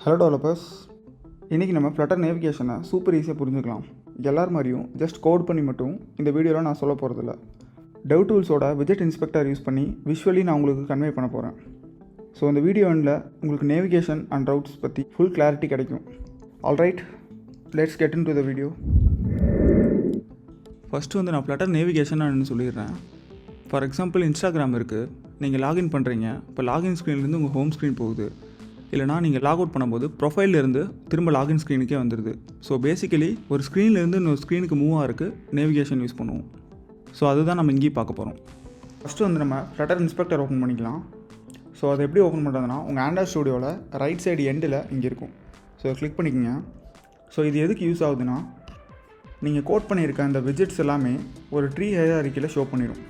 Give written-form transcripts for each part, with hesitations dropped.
Hello developers, இன்றைக்கி நம்ம flutter நேவிகேஷனை super ஈஸியாக புரிஞ்சுக்கலாம். எல்லார் மாதிரியும் ஜஸ்ட் கோட் பண்ணி மட்டும் இந்த வீடியோவில் நான் சொல்ல போகிறதில்ல. டெவ் டூல்ஸோட widget இன்ஸ்பெக்டர் யூஸ் பண்ணி விஷுவலி நான் உங்களுக்கு கன்வே பண்ண போகிறேன். ஸோ இந்த வீடியோ எண்டில் உங்களுக்கு நேவிகேஷன் அண்ட் ரவுட்ஸ் பற்றி ஃபுல் கிளாரிட்டி கிடைக்கும். Alright, let's get in to the video. First நான் ஃப்ளட்டர் நேவிகேஷன் சொல்லிடுறேன். ஃபார் எக்ஸாம்பிள் இன்ஸ்டாகிராம் இருக்குது, நீங்கள் லாகின் பண்ணுறீங்க. இப்போ லாகின் ஸ்க்ரீன்லேருந்து உங்கள் ஹோம் ஸ்க்ரீன் போகுது. இல்லைனா நீங்கள் லாக் அவுட் பண்ணும்போது ப்ரொஃபைல்லேருந்து திரும்ப லாகின் ஸ்க்ரீனுக்கே வந்துடுது. ஸோ பேசிக்கலி ஒரு ஸ்க்ரீன்லேருந்து இன்னொரு ஸ்க்ரீனுக்கு மூவ் ஆகிறதுக்கு நேவிகேஷன் யூஸ் பண்ணுவோம். ஸோ அதுதான் நம்ம இங்கேயும் பார்க்க போகிறோம். ஃபஸ்ட்டு நம்ம ஃப்ளட்டர் இன்ஸ்பெக்டர் ஓப்பன் பண்ணிக்கலாம். ஸோ அதை எப்படி ஓப்பன் பண்ணுறதுனா, உங்கள் ஆண்ட்ராய்ட் ஸ்டூடியோவில் ரைட் சைடு எண்டில் இங்கே இருக்கும். ஸோ கிளிக் பண்ணிக்கோங்க. ஸோ இது எதுக்கு யூஸ் ஆகுதுன்னா, நீங்கள் கோட் பண்ணியிருக்க அந்த widgets எல்லாமே ஒரு ட்ரீ ஹையரார்க்கியில் ஷோ பண்ணிடும்.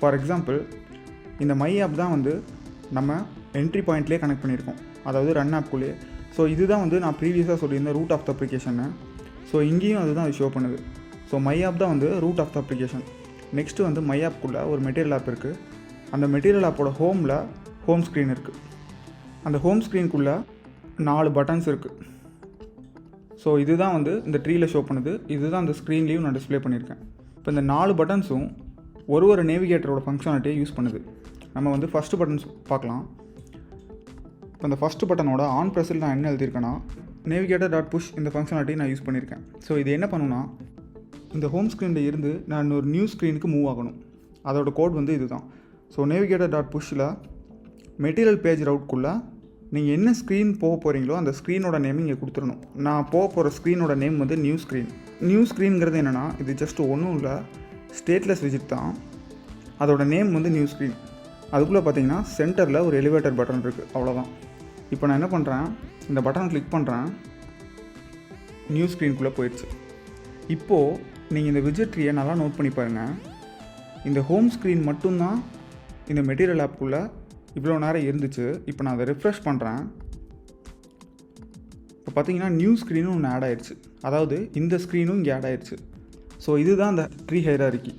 ஃபார் எக்ஸாம்பிள், இந்த மை ஆப் தான் நம்ம என்ட்ரி பாயிண்ட்லேயே கனெக்ட் பண்ணியிருக்கோம், அதாவது ரன் ஆப்குள்ளேயே. ஸோ இதுதான் நான் ப்ரீவியஸாக சொல்லியிருந்தேன் root of the application. So இங்கேயும் அதுதான் அது ஷோ பண்ணுது. ஸோ மை ஆப் தான் root of the application. Next my ஆப்குள்ளே ஒரு மெட்டீரியல் ஆப் இருக்குது. அந்த மெட்டீரியல் ஆப்போட ஹோம் ஸ்க்ரீன் இருக்குது. அந்த ஹோம் ஸ்க்ரீனுக்குள்ளே 4 பட்டன்ஸ் இருக்குது. ஸோ இதுதான் இந்த ட்ரீயில் ஷோ பண்ணுது. இதுதான் அந்த ஸ்க்ரீன்லேயும் நான் டிஸ்பிளே பண்ணியிருக்கேன். இப்போ இந்த 4 பட்டன்ஸும் ஒரு நேவிகேட்டரோட ஃபங்க்ஷனாலிட்டியை யூஸ் பண்ணுது. நம்ம ஃபஸ்ட்டு பட்டன்ஸ் பார்க்கலாம். இப்போ இந்த ஃபஸ்ட்டு பட்டனோட ஆன் ப்ரெஸ்ஸில் நான் என்ன எழுதியிருக்கேன்னா, navigator.push இந்த ஃபங்க்ஷனாலிட்டி நான் யூஸ் பண்ணியிருக்கேன். ஸோ இது என்ன பண்ணுன்னா, இந்த ஹோம் ஸ்க்ரீனில் இருந்து நான் ஒரு நியூ ஸ்க்ரீனுக்கு மூவ் ஆகணும். அதோட கோட் இதுதான். ஸோ navigator.pushல மெட்டீரியல் பேஜ் ரவுட்குள்ளே நீங்கள் என்ன ஸ்க்ரீன் போக போகிறீங்களோ அந்த ஸ்க்ரீனோட நேம் இங்கே கொடுத்துடணும். நான் போக போகிற ஸ்க்ரீனோட நேம் நியூ ஸ்க்ரீன். நியூ ஸ்க்ரீனுங்கிறது என்னென்னா, இது ஜஸ்ட் ஒன்றும் இல்லை, ஸ்டேட்லெஸ் widget தான். அதோட நேம் நியூ ஸ்க்ரீன். அதுக்குள்ளே பார்த்தீங்கன்னா சென்டரில் ஒரு எலிவேட்டர் பட்டன் இருக்குது, அவ்வளோதான். இப்போ நான் என்ன பண்ணுறேன், இந்த பட்டனை கிளிக் பண்ணுறேன், நியூ ஸ்க்ரீனுக்குள்ளே போயிடுச்சு. இப்போது நீங்கள் இந்த widget ட்ரீயை நல்லா நோட் பண்ணி பாருங்கள். இந்த ஹோம் ஸ்க்ரீன் மட்டும்தான் இந்த மெட்டீரியல் ஆப்புக்குள்ளே இவ்வளோ நேரம் இருந்துச்சு. இப்போ நான் அதை ரிஃப்ரெஷ் பண்ணுறேன். இப்போ பார்த்தீங்கன்னா நியூ ஸ்க்ரீனும் ஒன்று ஆட் ஆயிடுச்சு, அதாவது இந்த ஸ்க்ரீனும் இங்கே ஆட் ஆயிடுச்சு. ஸோ இதுதான் அந்த ட்ரீ ஹையரார்க்கி.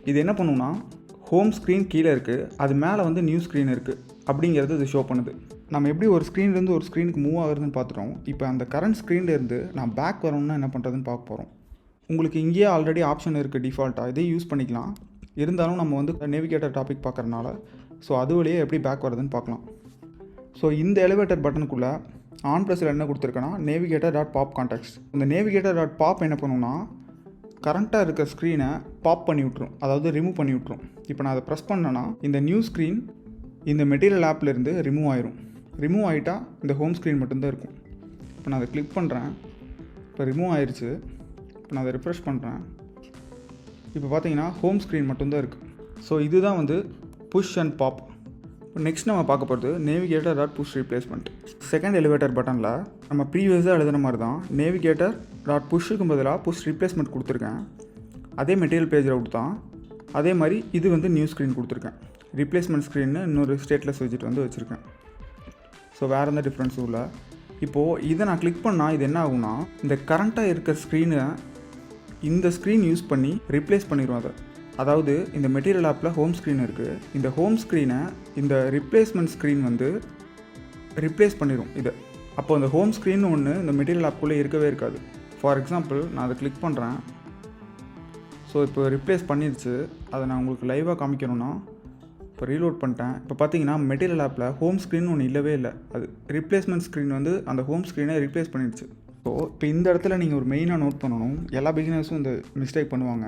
இது என்ன பண்ணுன்னா, ஹோம் ஸ்க்ரீன் கீழே இருக்குது, அது மேலே நியூ ஸ்க்ரீன் இருக்குது அப்படிங்கிறது இது ஷோ பண்ணுது. நம்ம எப்படி ஒரு ஸ்க்ரீன்லேருந்து ஒரு ஸ்க்ரீனுக்கு மூவ் ஆகுறதுன்னு பார்த்துட்டோம். இப்போ அந்த கரண்ட் ஸ்க்ரீன்லேருந்து நான் பேக் வரணும்னா என்ன பண்ணுறதுன்னு பார்க்க போகிறோம். உங்களுக்கு இங்கேயே ஆல்ரெடி ஆப்ஷன் இருக்குது டிஃபால்ட்டாக, இதையும் யூஸ் பண்ணிக்கலாம். இருந்தாலும் நம்ம நேவிகேட்டர் டாபிக் பார்க்குறனால ஸோ அது வழியே எப்படி பேக் வரதுன்னு பார்க்கலாம். ஸோ இந்த எலிவேட்டர் பட்டனுக்குள்ளே ஆன் ப்ளஸில் என்ன கொடுத்துருக்கேன்னா, navigator.popContext. இந்த navigator.pop என்ன பண்ணுன்னா, கரண்ட்டாக இருக்க ஸ்க்ரீனை பாப் பண்ணி விட்ரும், அதாவது ரிமூவ் பண்ணி விட்ரும். இப்போ நான் அதை ப்ரெஸ் பண்ணேன்னா இந்த நியூ ஸ்க்ரீன் இந்த மெட்டீரியல் ஆப்லேருந்து ரிமூவ் ஆயிரும். ரிமூவ் ஆகிட்டா இந்த ஹோம் ஸ்க்ரீன் மட்டும்தான் இருக்கும். இப்போ நான் அதை கிளிக் பண்ணுறேன், இப்போ ரிமூவ் ஆயிடுச்சு. இப்போ நான் அதை ரிஃப்ரெஷ் பண்ணுறேன். இப்போ பார்த்தீங்கன்னா ஹோம் ஸ்க்ரீன் மட்டும்தான் இருக்குது. ஸோ இதுதான் புஷ் அண்ட் பாப். இப்போ நெக்ஸ்ட் நம்ம பார்க்க போகிறது navigator.pushReplacement. செகண்ட் எலிவேட்டர் பட்டனில் நம்ம ப்ரீவியஸாக எழுதுன மாதிரி தான் navigator.pushக்கு பதிலாக pushReplacement கொடுத்துருக்கேன். அதே மெட்டீரியல் பேஜ் ரவுட் தான். அதே மாதிரி இது நியூ ஸ்க்ரீன் கொடுத்துருக்கேன். ரீப்ளேஸ்மெண்ட் ஸ்க்ரீன்னு இன்னொரு ஸ்டேட்லெஸ் widget வச்சுருக்கேன். ஸோ வேறு எந்த டிஃப்ரென்ஸும் இல்லை. இப்போது இதை நான் கிளிக் பண்ணால் இது என்ன ஆகும்னா, இந்த கரண்ட்டாக இருக்க ஸ்க்ரீனை இந்த ஸ்க்ரீன் யூஸ் பண்ணி ரீப்ளேஸ் பண்ணிடுவோம் அதை. அதாவது இந்த மெட்டீரியல் ஆப்பில் ஹோம் ஸ்க்ரீன் இருக்குது, இந்த ஹோம் ஸ்க்ரீனை இந்த ரீப்ளேஸ்மெண்ட் ஸ்க்ரீன் ரீப்ளேஸ் பண்ணிடும் இதை. அப்போ அந்த ஹோம் ஸ்க்ரீன் ஒன்று இந்த மெட்டீரியல் ஆப்புக்குள்ளே இருக்கவே இருக்காது. ஃபார் எக்ஸாம்பிள், நான் அதை கிளிக் பண்ணுறேன். ஸோ இப்போ ரீப்ளேஸ் பண்ணிடுச்சு. அதை நான் உங்களுக்கு லைவாக காமிக்கணும்னா, இப்போ ரீலோட் பண்ணிட்டேன். இப்போ பார்த்தீங்கன்னா மெட்டீரியல் ஆப்பில் ஹோம் ஸ்க்ரீன் ஒன்று இல்லவே இல்லை. அது ரீப்ளேஸ்மெண்ட் ஸ்க்ரீன் அந்த ஹோம் ஸ்க்ரீனை ரீப்ளேஸ் பண்ணிடுச்சு. ஸோ இப்போ இந்த இடத்துல நீங்கள் ஒரு மெயினாக நோட் பண்ணணும், எல்லா பிகினர்ஸும் இந்த மிஸ்டேக் பண்ணுவாங்க.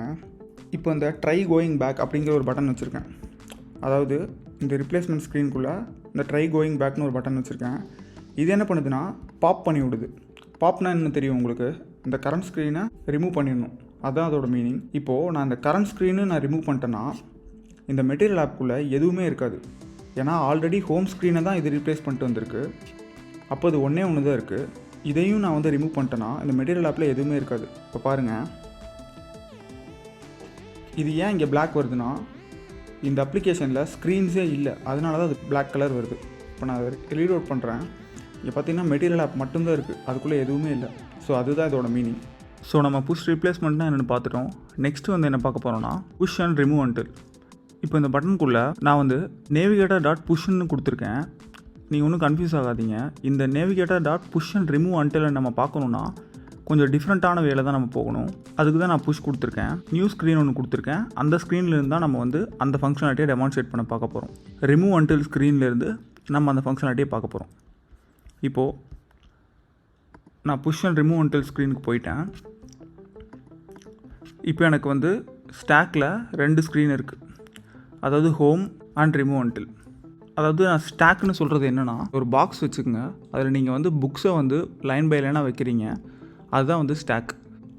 இப்போ இந்த ட்ரை கோயிங் பேக் அப்படிங்கிற ஒரு பட்டன் வச்சுருக்கேன். அதாவது இந்த ரீப்ளேஸ்மெண்ட் ஸ்க்ரீனுக்குள்ளே இந்த ட்ரை கோயிங் பேக்னு ஒரு பட்டன் வச்சுருக்கேன். இது என்ன பண்ணுதுன்னா, பாப் பண்ணி விடுது. பாப்னா என்ன தெரியும் உங்களுக்கு, இந்த கரண்ட் ஸ்க்ரீனை ரிமூவ் பண்ணிடணும், அதுதான் அதோட மீனிங். இப்போது நான் இந்த கரண்ட் ஸ்க்ரீனு நான் ரிமூவ் பண்ணிட்டேன்னா இந்த மெட்டீரியல் ஆப்புக்குள்ளே எதுவுமே இருக்காது. ஏன்னா ஆல்ரெடி ஹோம் ஸ்க்ரீனை தான் இது ரீப்ளேஸ் பண்ணிட்டு வந்திருக்கு. அப்போ அது ஒன்றே ஒன்று தான் இருக்குது. இதையும் நான் ரிமூவ் பண்ணிட்டேன்னா இந்த மெட்டீரியல் ஆப்பில் எதுவுமே இருக்காது. இப்போ பாருங்கள், இது ஏன் இங்கே பிளாக் வருதுன்னா, இந்த அப்ளிகேஷனில் ஸ்க்ரீன்ஸே இல்லை, அதனால தான் அது பிளாக் கலர் வருது. இப்போ நான் அதை ரீலோட் பண்ணுறேன். இங்கே பார்த்தீங்கன்னா மெட்டீரியல் ஆப் மட்டும்தான் இருக்குது, அதுக்குள்ளே எதுவுமே இல்லை. ஸோ அதுதான் இதோட மீனிங். ஸோ நம்ம புஷ் ரீப்ளேஸ்மெண்ட்னா என்னென்னு பார்த்துட்டோம். நெக்ஸ்ட்டு என்ன பார்க்க போகிறோன்னா, pushAndRemoveUntil. இப்போ இந்த பட்டனுக்குள்ளே நான் navigator.pushன்னு கொடுத்துருக்கேன். நீங்கள் ஒன்றும் கன்ஃபியூஸ் ஆகாதீங்க. இந்த navigator.pushAndRemoveUntil நம்ம பார்க்கணுன்னா கொஞ்சம் டிஃப்ரெண்ட்டான வேலை தான் நம்ம போகணும். அதுக்கு தான் நான் புஷ் கொடுத்துருக்கேன். நியூ ஸ்க்ரீன் ஒன்று கொடுத்துருக்கேன். அந்த ஸ்க்ரீன்லேருந்து தான் நம்ம வந்து அந்த ஃபங்க்ஷனாலிட்டியை டெமான்ஸ்ட்ரேட் பண்ண பார்க்க போகிறோம். ரிமூவ் அன்டில் ஸ்க்ரீன்லேருந்து நம்ம அந்த ஃபங்க்ஷனாலிட்டியை பார்க்க போகிறோம். இப்போது நான் pushAndRemoveUntil ஸ்க்ரீனுக்கு போயிட்டேன். இப்போ எனக்கு வந்து ஸ்டாக்கில் 2 ஸ்க்ரீன் இருக்குது. அதாவது ஹோம் அண்ட் ரிமூவ் அன்டில். அதாவது நான் ஸ்டாக்னு சொல்கிறது என்னென்னா, ஒரு பாக்ஸ் வச்சுக்கோங்க. அதில் நீங்கள் வந்து புக்ஸை வந்து லைன் பை லைனாக வைக்கிறீங்க. அதுதான் வந்து ஸ்டாக்.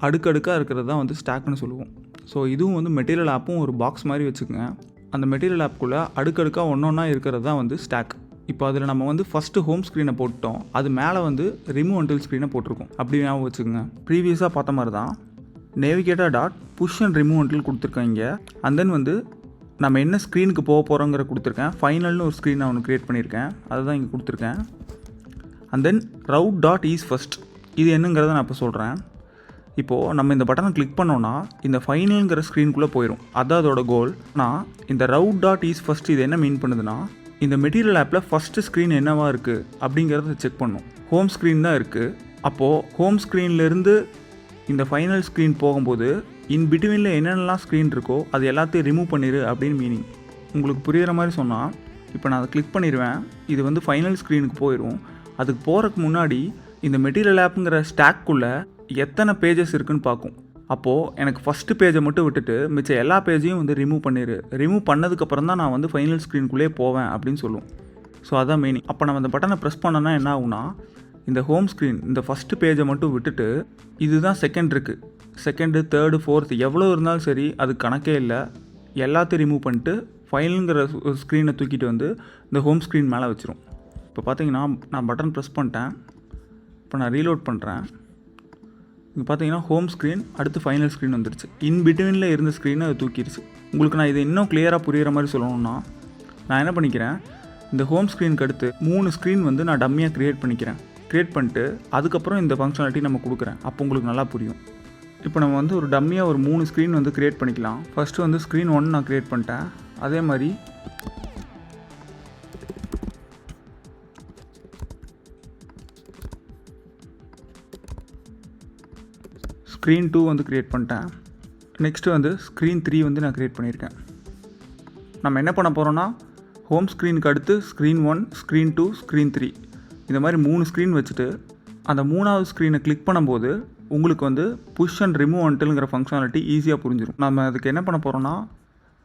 அடுக்கடுக்காக இருக்கிறது தான் வந்து ஸ்டாக்னு சொல்லுவோம். ஸோ இதுவும் வந்து மெட்டீரியல் ஆப்பும் ஒரு பாக்ஸ் மாதிரி வச்சுக்கோங்க. அந்த மெட்டீரியல் ஆப்புக்குள்ளே அடுக்கடுக்காக ஒன்றா இருக்கிறது தான் வந்து ஸ்டாக். இப்போ அதில் நம்ம வந்து ஃபஸ்ட்டு ஹோம் ஸ்க்ரீனை போட்டோம். அது மேலே வந்து ரிமூவ் அன்டில் ஸ்க்ரீனை போட்டிருக்கோம். அப்படி ஞாபகம் வச்சுக்கோங்க. ப்ரீவியஸாக பார்த்த மாதிரி தான் navigator.pushAndRemoveUntil கொடுத்துருக்கேன் இங்கே. அண்ட் தென் வந்து நம்ம என்ன ஸ்க்ரீனுக்கு போக போகிறோங்கிற கொடுத்துருக்கேன். ஃபைனல்னு ஒரு ஸ்க்ரீன் நான் ஒன்று க்ரியேட் பண்ணியிருக்கேன். அதுதான் இங்கே கொடுத்துருக்கேன். அண்ட் தென் route.isFirst இது என்னங்கிறத நான் இப்போ சொல்கிறேன். இப்போது நம்ம இந்த பட்டனை கிளிக் பண்ணோன்னா இந்த ஃபைனலுங்கிற ஸ்க்ரீனுக்குள்ளே போயிடும். அதான் அதோட கோல். ஆனால் இந்த route.isFirst இது என்ன மீன் பண்ணுதுன்னா, இந்த மெட்டீரியல் ஆப்பில் ஃபஸ்ட்டு ஸ்க்ரீன் என்னவாக இருக்குது அப்படிங்கிறத செக் பண்ணும். ஹோம் ஸ்க்ரீன் தான் இருக்குது. அப்போது ஹோம் ஸ்க்ரீன்லேருந்து இந்த ஃபைனல் ஸ்க்ரீன் போகும்போது இன் பிட்வீனில் என்னென்னலாம் ஸ்க்ரீன் இருக்கோ அது எல்லாத்தையும் ரிமூவ் பண்ணிடு அப்படின்னு மீனிங். உங்களுக்கு புரிகிற மாதிரி சொன்னால், இப்போ நான் அதை கிளிக் பண்ணிடுவேன். இது வந்து ஃபைனல் ஸ்க்ரீனுக்கு போயிடும். அதுக்கு போகிறதுக்கு முன்னாடி இந்த மெட்டீரியல் ஆப்புங்கிற ஸ்டாக்குள்ளே எத்தனை பேஜஸ் இருக்குதுன்னு பார்க்கும். அப்போது எனக்கு ஃபஸ்ட்டு பேஜை மட்டும் விட்டுட்டு மிச்சம் எல்லா பேஜையும் வந்து ரிமூவ் பண்ணிடு. ரிமூவ் பண்ணதுக்கப்புறம் தான் நான் வந்து ஃபைனல் ஸ்க்ரீனுக்குள்ளே போவேன் அப்படின்னு சொல்லும். ஸோ அதான் மீனிங். அப்போ நம்ம அந்த பட்டனை ப்ரெஸ் பண்ணோன்னா என்ன ஆகுனா, இந்த ஹோம் ஸ்க்ரீன் இந்த ஃபஸ்ட்டு பேஜை மட்டும் விட்டுட்டு இதுதான் செகண்ட் இருக்குது, செகண்டு, தேர்டு, ஃபோர்த்து எவ்வளோ இருந்தாலும் சரி அது கணக்கே இல்லை, எல்லாத்தையும் ரிமூவ் பண்ணிட்டு ஃபைனலுங்கிற ஸ்க்ரீனை தூக்கிட்டு வந்து இந்த ஹோம் ஸ்க்ரீன் மேலே வச்சிரும். இப்போ பார்த்தீங்கன்னா நான் பட்டன் ப்ரெஸ் பண்ணிட்டேன். இப்போ நான் ரீலோட் பண்ணுறேன். இங்கே பார்த்தீங்கன்னா ஹோம் ஸ்க்ரீன் அடுத்து ஃபைனல் ஸ்க்ரீன் வந்துருச்சு. இன் பிட்வீனில் இருந்த ஸ்க்ரீனை அது தூக்கிடுச்சு. உங்களுக்கு நான் இதை இன்னும் கிளியராக புரிகிற மாதிரி சொல்லணும்னா, நான் என்ன பண்ணிக்கிறேன், இந்த ஹோம் ஸ்க்ரீனுக்கு அடுத்து 3 ஸ்க்ரீன் வந்து நான் டம்மியாக க்ரியேட் பண்ணிட்டு அதுக்கப்புறம் இந்த ஃபங்க்ஷனாலிட்டி நம்ம கொடுக்குறேன். அப்போ உங்களுக்கு நல்லா புரியும். இப்போ நம்ம வந்து ஒரு டம்மியாக ஒரு 3 ஸ்க்ரீன் வந்து க்ரியேட் பண்ணிக்கலாம். ஃபஸ்ட்டு வந்து ஸ்க்ரீன் 1 நான் க்ரியேட் பண்ணிட்டேன். அதே மாதிரி ஸ்க்ரீன் 2 வந்து க்ரியேட் பண்ணிட்டேன். நெக்ஸ்ட்டு வந்து ஸ்க்ரீன் 3 வந்து நான் க்ரியேட் பண்ணியிருக்கேன். நம்ம என்ன பண்ண போகிறோன்னா, ஹோம் ஸ்க்ரீனுக்கு அடுத்து ஸ்க்ரீன் 1, ஸ்க்ரீன் 2, ஸ்க்ரீன் 3 இந்த மாதிரி 3 ஸ்க்ரீன் வச்சுட்டு அந்த 3வது ஸ்க்ரீனை கிளிக் பண்ணும்போது உங்களுக்கு வந்து pushAndRemoveUntilங்கிற ஃபங்க்ஷனாலிட்டி ஈஸியாக புரிஞ்சிடும். நம்ம அதுக்கு என்ன பண்ண போகிறோன்னா,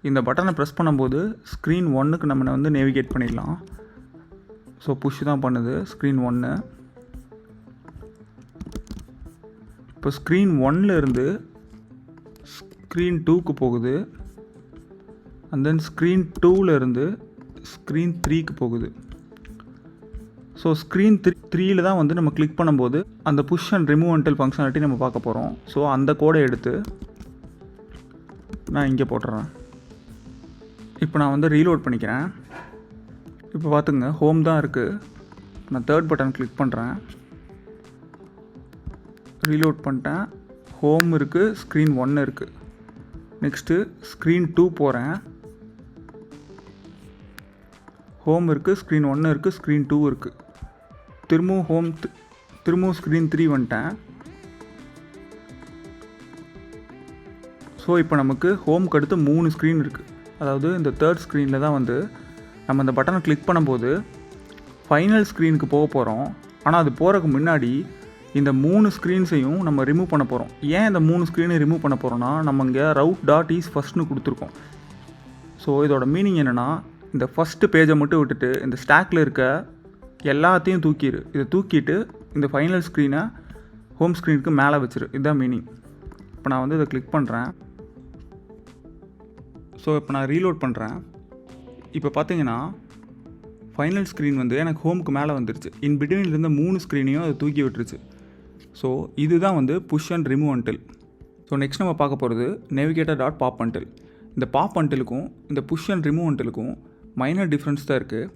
இந்த பட்டனை ப்ரெஸ் பண்ணும்போது ஸ்க்ரீன் 1க்கு நம்ம வந்து நேவிகேட் பண்ணிடலாம். ஸோ புஷ் தான் பண்ணுது ஸ்க்ரீன் 1. இப்போ ஸ்க்ரீன் 1ல் இருந்து ஸ்க்ரீன் 2க்கு போகுது. அண்ட் தென் ஸ்க்ரீன் 2ல் இருந்து ஸ்க்ரீன் 3க்கு போகுது. ஸோ ஸ்க்ரீன் 3ல் தான் வந்து நம்ம கிளிக் பண்ணும்போது அந்த pushAndRemoveUntil ஃபங்க்ஷனாலிட்டி நம்ம பார்க்க போகிறோம். ஸோ அந்த கோடை எடுத்து நான் இங்கே போட்டுறேன். இப்போ நான் வந்து ரீலோட் பண்ணிக்கிறேன். இப்போ பார்த்துங்க ஹோம் தான் இருக்குது. நான் தேர்ட் பட்டன் கிளிக் பண்ணுறேன். ரீலோட் பண்ணிட்டேன். ஹோம் இருக்குது, ஸ்க்ரீன் 1 இருக்குது. நெக்ஸ்ட்டு ஸ்க்ரீன் 2 போகிறேன். ஹோம் இருக்குது, ஸ்க்ரீன் 1 இருக்குது, ஸ்க்ரீன் 2 இருக்குது. திரும்பவும் ஸ்க்ரீன் 3 வந்துட்டேன். ஸோ இப்போ நமக்கு ஹோம்க்கு அடுத்து 3 ஸ்க்ரீன் இருக்குது. அதாவது இந்த தேர்ட் ஸ்க்ரீனில் தான் வந்து நம்ம இந்த பட்டனை கிளிக் பண்ணும்போது ஃபைனல் ஸ்க்ரீனுக்கு போக போகிறோம். ஆனால் அது போகிறதுக்கு முன்னாடி இந்த 3 ஸ்க்ரீன்ஸையும் நம்ம ரிமூவ் பண்ண போகிறோம். ஏன் இந்த 3 ஸ்க்ரீனையும் ரிமூவ் பண்ண போகிறோன்னா, நம்ம இங்கே route.isFirstனு கொடுத்துருக்கோம். ஸோ இதோட மீனிங் என்னென்னா, இந்த ஃபஸ்ட்டு பேஜை மட்டும் விட்டுட்டு இந்த ஸ்டாக்கில் இருக்க எல்லாத்தையும் இதை தூக்கிட்டு இந்த ஃபைனல் ஸ்க்ரீனை ஹோம் ஸ்க்ரீனுக்கு மேலே வச்சிரு. இதுதான் மீனிங். இப்போ நான் வந்து இதை கிளிக் பண்ணுறேன். ஸோ இப்போ நான் ரீலோட் பண்ணுறேன். இப்போ பார்த்தீங்கன்னா ஃபைனல் ஸ்க்ரீன் வந்து எனக்கு ஹோமுக்கு மேலே வந்துருச்சு. இன் பிட்வீனில் இருந்த 3 ஸ்க்ரீனையும் அதை தூக்கி விட்டுருச்சு. ஸோ இதுதான் வந்து pushAndRemoveUntil. ஸோ நெக்ஸ்ட் நம்ம பார்க்க போகிறது navigator.popUntil. இந்த popUntilக்கும் இந்த pushAndRemoveUntilக்கும் மைனர் டிஃப்ரென்ஸ் தான் இருக்குது.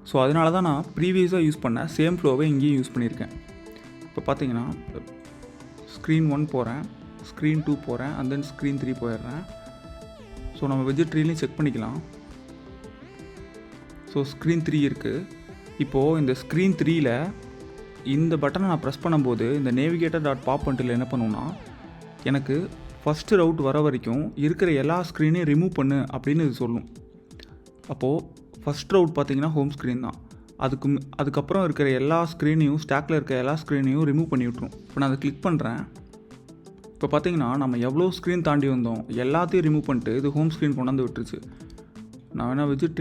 ஸோ அதனால தான் நான் ப்ரீவியஸாக யூஸ் பண்ண சேம் ஃப்ளோவை இங்கேயும் யூஸ் பண்ணியிருக்கேன். இப்போ பார்த்தீங்கன்னா ஸ்க்ரீன் 1 போகிறேன், ஸ்க்ரீன் 2 போகிறேன், அண்ட் தென் ஸ்க்ரீன் 3 போயிடுறேன். ஸோ நம்ம widget ட்ரீலையும் செக் பண்ணிக்கலாம். ஸோ ஸ்க்ரீன் 3 இருக்குது. இப்போது இந்த ஸ்க்ரீன் 3ல் இந்த பட்டனை நான் ப்ரெஸ் பண்ணும்போது இந்த நேவிகேட்டர் டாட் popUntil என்ன பண்ணுன்னா, எனக்கு ஃபஸ்ட்டு ரவுட் வர வரைக்கும் இருக்கிற எல்லா ஸ்க்ரீனையும் ரிமூவ் பண்ணு அப்படின்னு இது சொல்லும். அப்போது ஃபஸ்ட் ரவுட் பார்த்திங்கன்னா ஹோம் ஸ்க்ரீன் தான். அதுக்கப்புறம் இருக்கிற எல்லா ஸ்க்ரீனையும், ஸ்டாக்கில் இருக்க எல்லா ஸ்க்ரீனையும் ரிமூவ் பண்ணி விட்ரும். இப்போ நான் அதை கிளிக் பண்ணுறேன். இப்போ பார்த்திங்கன்னா நம்ம எவ்வளோ ஸ்க்ரீன் தாண்டி வந்தோம் எல்லாத்தையும் ரிமூவ் பண்ணிட்டு இது ஹோம் ஸ்க்ரீன் கொண்டாந்து விட்டுருச்சு. நான் வேணால் widget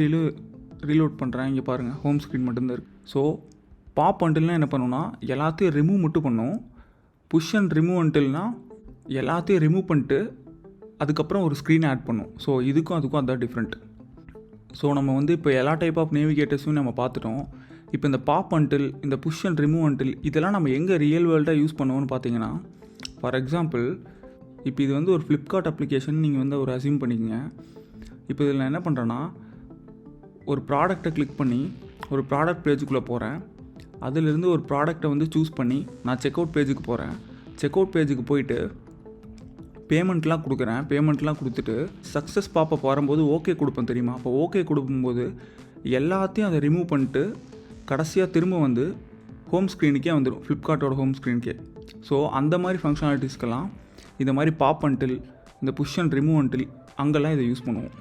ரீலோட் பண்ணுறேன். இங்கே பாருங்கள், ஹோம் ஸ்க்ரீன் மட்டும்தான் இருக்குது. ஸோ popUntilனா என்ன பண்ணுன்னா, எல்லாத்தையும் ரிமூவ் மட்டும் பண்ணும். pushAndRemoveUntilனா எல்லாத்தையும் ரிமூவ் பண்ணிட்டு அதுக்கப்புறம் ஒரு ஸ்க்ரீன் ஆட் பண்ணும். ஸோ இதுக்கும் அதுக்கும் அதுதான் டிஃப்ரெண்ட். ஸோ நம்ம வந்து இப்போ எல்லா டைப் ஆஃப் நேவிகேட்டர்ஸும் நம்ம பார்த்துட்டோம். இப்போ இந்த popUntil, இந்த pushAndRemoveUntil இதெல்லாம் நம்ம எங்கே ரியல் வேர்ல்டாக யூஸ் பண்ணுவோம்னு பார்த்தீங்கன்னா, ஃபார் எக்ஸாம்பிள் இப்போ இது வந்து ஒரு ஃப்ளிப்கார்ட் அப்ளிகேஷன் நீங்கள் வந்து ஒரு அசியூம் பண்ணிக்கங்க. இப்போ இதில் நான் என்ன பண்ணுறேன்னா, ஒரு ப்ராடக்டை கிளிக் பண்ணி ஒரு ப்ராடக்ட் பேஜுக்குள்ளே போகிறேன். அதிலிருந்து ஒரு ப்ராடக்டை வந்து சூஸ் பண்ணி நான் செக்அவுட் பேஜுக்கு போகிறேன். செக்அவுட் பேஜுக்கு போயிட்டு பேமெண்ட்லாம் கொடுக்குறேன். பேமெண்ட்லாம் கொடுத்துட்டு சக்ஸஸ் பாப்பப் வரும்போது ஓகே கொடுப்பேன் தெரியுமா. அப்போ ஓகே கொடுக்கும்போது எல்லாத்தையும் அதை ரிமூவ் பண்ணிட்டு கடைசியாக திரும்ப வந்து ஹோம் ஸ்க்ரீனுக்கே வந்துடும், ஃப்ளிப்கார்ட்டோட ஹோம் ஸ்க்ரீனுக்கே. ஸோ அந்த மாதிரி ஃபங்க்ஷனாலிட்டிஸ்க்கெல்லாம் இந்த மாதிரி popUntil, இந்த pushAndRemoveUntil அங்கெல்லாம் இதை யூஸ் பண்ணுவோம்.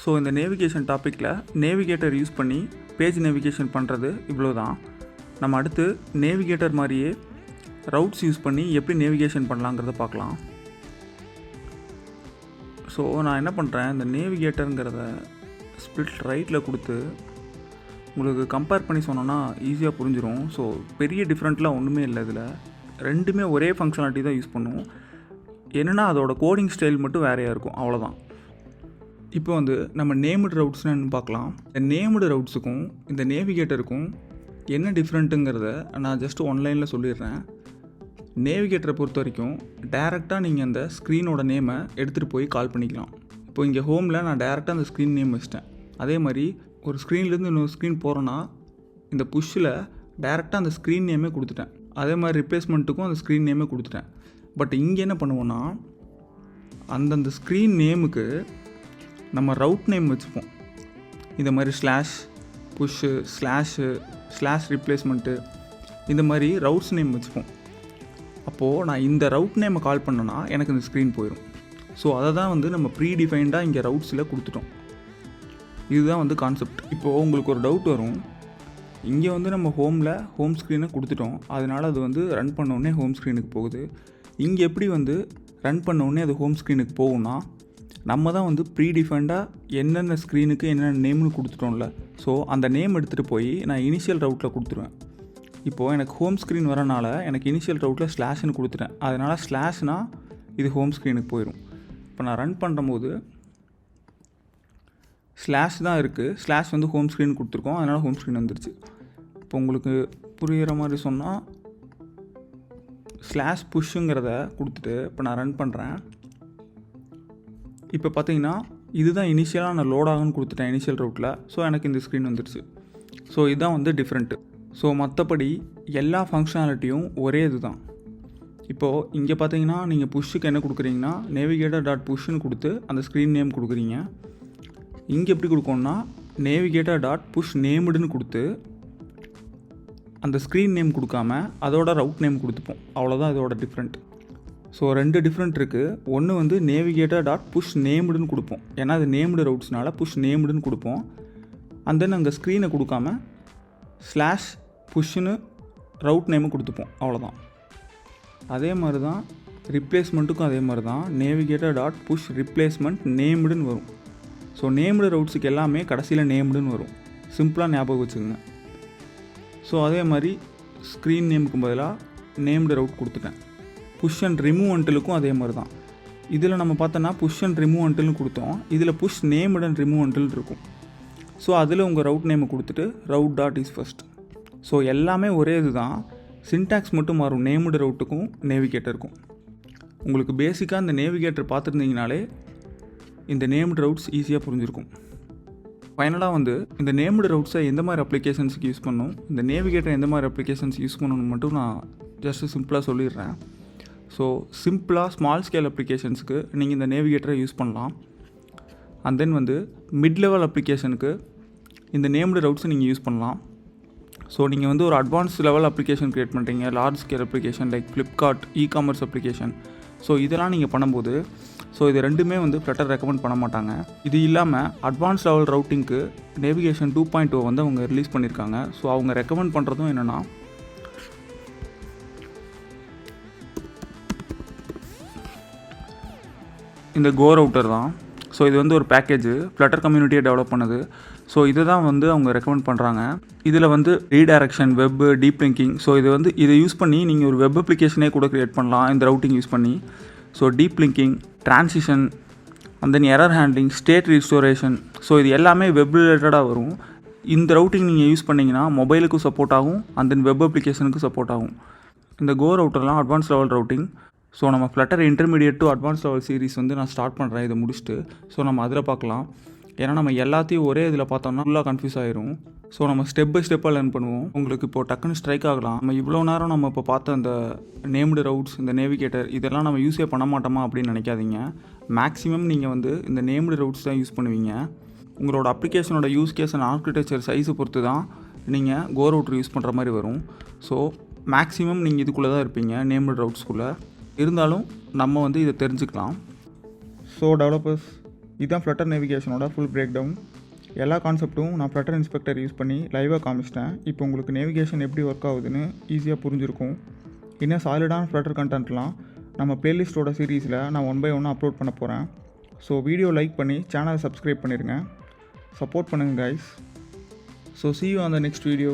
ஸோ இந்த நேவிகேஷன் டாப்பிக்கில் நேவிகேட்டர் யூஸ் பண்ணி பேஜ் நேவிகேஷன் பண்ணுறது இவ்வளோ தான். நம்ம அடுத்து நேவிகேட்டர் மாதிரியே ரவுட்ஸ் யூஸ் பண்ணி எப்படி நேவிகேஷன் பண்ணலாங்கிறத பார்க்கலாம். ஸோ நான் என்ன பண்ணுறேன், இந்த நேவிகேட்டருங்கிறத ஸ்ப்ளிட் ரைட்டில் கொடுத்து உங்களுக்கு கம்பேர் பண்ணி சொன்னோன்னா ஈஸியாக புரிஞ்சிடும். ஸோ பெரிய டிஃப்ரெண்ட்லாம் ஒன்றுமே இல்லை. இதில் ரெண்டுமே ஒரே ஃபங்க்ஷனாலிட்டி தான் யூஸ் பண்ணுவோம். என்னென்னா அதோட கோடிங் ஸ்டைல் மட்டும் வேறையாக இருக்கும், அவ்வளோதான். இப்போ வந்து நம்ம நேம்டு ரவுட்ஸ்னு பார்க்கலாம். இந்த நேம்டு ரவுட்ஸுக்கும் இந்த நேவிகேட்டருக்கும் என்ன டிஃப்ரெண்ட்டுங்கிறத நான் ஜஸ்ட் ஒன்லைனில் சொல்லிடுறேன். நேவிகேட்டரை பொறுத்த வரைக்கும் டேரெக்டாக நீங்கள் அந்த ஸ்க்ரீனோட நேமை எடுத்துகிட்டு போய் கால் பண்ணிக்கலாம். இப்போ இங்கே ஹோமில் நான் டேரெக்டாக அந்த ஸ்க்ரீன் நேம் வச்சிட்டேன். அதே மாதிரி ஒரு ஸ்க்ரீன்லேருந்து இன்னொரு ஸ்க்ரீன் போகிறோன்னா இந்த புஷ்ஷில் டேரெக்டாக அந்த ஸ்க்ரீன் நேமே கொடுத்துட்டேன். அதே மாதிரி ரிப்ளேஸ்மெண்ட்டுக்கும் அந்த ஸ்க்ரீன் நேமே கொடுத்துட்டேன். பட் இங்கே என்ன பண்ணுவோன்னா, அந்தந்த ஸ்க்ரீன் நேமுக்கு நம்ம ரவுட் நேம் வச்சுப்போம். இந்த மாதிரி ஸ்லாஷ் புஷ்ஷு, ஸ்லாஷ் ரிப்ளேஸ்மெண்ட்டு, இந்த மாதிரி ரவுட்ஸ் நேம் வச்சுப்போம். அப்போது நான் இந்த ரவுட் நேமை கால் பண்ணேன்னா எனக்கு இந்த ஸ்க்ரீன் போயிடும். ஸோ அதை தான் வந்து நம்ம ப்ரீடிஃபைன்டாக இங்கே ரவுட்ஸில் கொடுத்துட்டோம். இதுதான் வந்து கான்செப்ட். இப்போது உங்களுக்கு ஒரு டவுட் வரும், இங்கே வந்து நம்ம ஹோம் ஸ்க்ரீனை கொடுத்துட்டோம், அதனால் அது வந்து ரன் பண்ணோடனே ஹோம் ஸ்க்ரீனுக்கு போகுது. இங்கே எப்படி வந்து ரன் பண்ணோடனே அது ஹோம் ஸ்க்ரீனுக்கு போகும்னா, நம்ம தான் வந்து ப்ரீடிஃபைண்டாக என்னென்ன ஸ்க்ரீனுக்கு என்னென்ன நேம்னு கொடுத்துட்டோம்ல. ஸோ அந்த நேம் எடுத்துகிட்டு போய் நான் இனிஷியல் ரவுட்டில் கொடுத்துருவேன். இப்போது எனக்கு ஹோம் ஸ்க்ரீன் வரனால எனக்கு இனிஷியல் ரவுட்டில் ஸ்லாஷ்னு கொடுத்துட்டேன். அதனால் ஸ்லாஷ்னால் இது ஹோம் ஸ்க்ரீனுக்கு போயிடும். இப்போ நான் ரன் பண்ணும்போது ஸ்லாஷ் தான் இருக்குது, ஸ்லாஷ் வந்து ஹோம் ஸ்க்ரீன் கொடுத்துருக்கோம், அதனால் ஹோம் ஸ்க்ரீன் வந்துருச்சு. இப்போ உங்களுக்கு புரிகிற மாதிரி சொன்னால் ஸ்லாஷ் புஷ்ஷுங்கிறத கொடுத்துட்டு இப்போ நான் ரன் பண்ணுறேன். இப்போ பார்த்தீங்கன்னா இதுதான் இனிஷியலாக நான் லோட் ஆகுன்னு கொடுத்துட்டேன் இனிஷியல் ரவுட்டில். ஸோ எனக்கு இந்த ஸ்க்ரீன் வந்துருச்சு. ஸோ இதுதான் வந்து டிஃப்ரெண்ட்டு. ஸோ மற்றபடி எல்லா ஃபங்க்ஷனாலிட்டியும் ஒரே இது தான். இப்போது இங்கே பார்த்தீங்கன்னா நீங்கள் புஷ்ஷுக்கு என்ன கொடுக்குறீங்கன்னா நேவிகேட்டர் டாட் புஷ்ஷுன்னு கொடுத்து அந்த ஸ்க்ரீன் நேம் கொடுக்குறீங்க. இங்கே எப்படி கொடுக்கணும்னா நேவிகேட்டர் டாட் புஷ் நேம்டுன்னு கொடுத்து அந்த ஸ்க்ரீன் நேம் கொடுக்காம அதோட ரவுட் நேம் கொடுத்துப்போம். அவ்வளோதான் இதோட டிஃப்ரெண்ட். ஸோ ரெண்டு டிஃப்ரெண்ட் இருக்குது. ஒன்று வந்து நேவிகேட்டர் டாட் புஷ் நேம்டுன்னு கொடுப்போம், ஏன்னா அது நேம்டு ரவுட்ஸ்னால புஷ் நேம்டுன்னு கொடுப்போம். அண்ட் தென் அங்கே ஸ்க்ரீனை கொடுக்காம ஸ்லாஷ் புஷ்ஷுன்னு ரவுட் நேமு கொடுத்துப்போம், அவ்வளோதான். அதே மாதிரி தான் ரிப்ளேஸ்மெண்ட்டுக்கும் அதே மாதிரி தான் நேவிகேட்டர் டாட் புஷ் ரிப்ளேஸ்மெண்ட் நேம்டுன்னு வரும். ஸோ நேம்டு ரவுட்ஸுக்கு எல்லாமே கடைசியில் நேம்டுன்னு வரும், சிம்பிளாக ஞாபகம் வச்சுக்கோங்க. ஸோ அதே மாதிரி ஸ்க்ரீன் நேமுக்கு பதிலாக நேம்டு ரவுட் கொடுத்துட்டேன். pushAndRemoveUntilக்கும் அதே மாதிரி தான். இதில் நம்ம பார்த்தோன்னா pushAndRemoveUntilன்னு கொடுத்தோம், இதில் push named and removeUntil இருக்கும். ஸோ அதில் உங்கள் ரவுட் நேமை கொடுத்துட்டு route that is first. So எல்லாமே ஒரே இது தான், சின்டாக்ஸ் மட்டும் மாறும் நேம்டு ரவுட்டுக்கும் நேவிகேட்டருக்கும். உங்களுக்கு பேசிக்காக இந்த நேவிகேட்டர் பார்த்துருந்தீங்கனாலே இந்த நேம்டு ரவுட்ஸ் ஈஸியாக புரிஞ்சிருக்கும். ஃபைனலாக வந்து இந்த நேம்டு ரவுட்ஸை எந்த மாதிரி அப்ளிகேஷன்ஸுக்கு யூஸ் பண்ணணும், இந்த நேவிகேட்டர் எந்த மாதிரி அப்ளிகேஷன்ஸ் யூஸ் பண்ணணும்னு மட்டும் நான் ஜஸ்ட்டு சிம்பிளாக சொல்லிடுறேன். ஸோ சிம்பிளாக ஸ்மால் ஸ்கேல் அப்ளிகேஷன்ஸுக்கு நீங்கள் இந்த நேவிகேட்டரை யூஸ் பண்ணலாம். அண்ட் தென் வந்து மிட் லெவல் அப்ளிகேஷனுக்கு இந்த நேம்டு ரவுட்ஸை நீங்கள் யூஸ் பண்ணலாம். ஸோ நீங்கள் வந்து ஒரு அட்வான்ஸ் லெவல் அப்ளிகேஷன் க்ரியேட் பண்ணுறீங்க, large scale application like Flipkart, e-commerce application. So இதெல்லாம் நீங்கள் பண்ணும்போது ஸோ இது ரெண்டுமே வந்து ஃப்ளட்டர் ரெக்கமெண்ட் பண்ண மாட்டாங்க. இது இல்லாமல் அட்வான்ஸ் லெவல் ரவுட்டிங்க்கு நேவிகேஷன் 2.0 வந்து அவங்க ரிலீஸ் பண்ணியிருக்காங்க. ஸோ அவங்க ரெக்கமெண்ட் பண்ணுறதும் என்னென்னா இந்த கோ ரவுட்டர் தான். ஸோ இது வந்து ஒரு பேக்கேஜ் ஃப்ளட்டர் கம்யூனிட்டியை டெவலப் பண்ணுது. ஸோ இதை தான் வந்து அவங்க ரெக்கமெண்ட் பண்ணுறாங்க. இதில் வந்து redirection, web, deep linking. So இது வந்து இதை யூஸ் பண்ணி நீங்கள் ஒரு வெப் அப்ளிகேஷனே கூட க்ரியேட் பண்ணலாம் இந்த ரவுட்டிங் யூஸ் பண்ணி. So deep linking, transition, and then error handling, state restoration. So இது எல்லாமே வெப் ரிலேட்டடாக வரும். இந்த ரவுட்டிங் நீங்கள் யூஸ் பண்ணிங்கன்னா மொபைலுக்கும் சப்போர்ட் ஆகும், அண்ட் தென் வெப் அப்ளிகேஷனுக்கும் சப்போர்ட் ஆகும். இந்த கோ ரவுட்டர்லாம் அட்வான்ஸ் லெவல் ரவுட்டிங். ஸோ நம்ம flutter intermediate to advance level series வந்து நான் ஸ்டார்ட் பண்ணுறேன் இதை முடிச்சுட்டு. ஸோ நம்ம அதில் பார்க்கலாம். ஏன்னா நம்ம எல்லாத்தையும் ஒரே இதில் பார்த்தோம்னா ஃபுல்லாக கன்ஃபியூஸ் ஆயிரும். ஸோ நம்ம ஸ்டெப் பை ஸ்டெப்பாக லேர்ன் பண்ணுவோம். உங்களுக்கு இப்போது டக்குன்னு ஸ்ட்ரைக் ஆகலாம், நம்ம இவ்வளோ நேரம் நம்ம இப்போ பார்த்த அந்த நேம்டு ரவுட்ஸ், இந்த நேவிகேட்டர் இதெல்லாம் நம்ம யூஸே பண்ண மாட்டோமா அப்படின்னு நினைக்காதீங்க. மேக்ஸிமம் நீங்கள் வந்து இந்த நேம்டு ரவுட்ஸ் தான் யூஸ் பண்ணுவீங்க. உங்களோட அப்ளிகேஷனோட யூஸ் கேஸ் அண்ட் ஆர்கிடெக்சர் சைஸை பொறுத்து தான் நீங்கள் கோ ரவுட்டர் யூஸ் பண்ணுற மாதிரி வரும். ஸோ மேக்ஸிமம் நீங்கள் இதுக்குள்ளே தான் இருப்பீங்க, நேம்டு ரவுட்ஸ்குள்ளே. இருந்தாலும் நம்ம வந்து இதை தெரிஞ்சுக்கலாம். ஸோ டெவலப்பர்ஸ், இதுதான் ஃப்ளட்டர் நேவிகேஷனோட ஃபுல் பிரேக் டவுன். எல்லா கான்செப்ட்டும் நான் ஃப்ளட்டர் இன்ஸ்பெக்டர் யூஸ் பண்ணி லைவாக காமிச்சிட்டேன். இப்போ உங்களுக்கு நேவிகேஷன் எப்படி ஒர்க் ஆகுதுன்னு ஈஸியாக புரிஞ்சிருக்கும். இன்னும் சாலிடான ஃப்ளட்டர் கண்டென்ட்லாம் நம்ம பிளேலிஸ்ட்டோட சீரீஸில் நான் 1 by 1 அப்லோட் பண்ண போகிறேன். ஸோ வீடியோ லைக் பண்ணி சேனலை சப்ஸ்கிரைப் பண்ணிடுங்க. சப்போர்ட் பண்ணுங்கள் guys. So see you on the next video.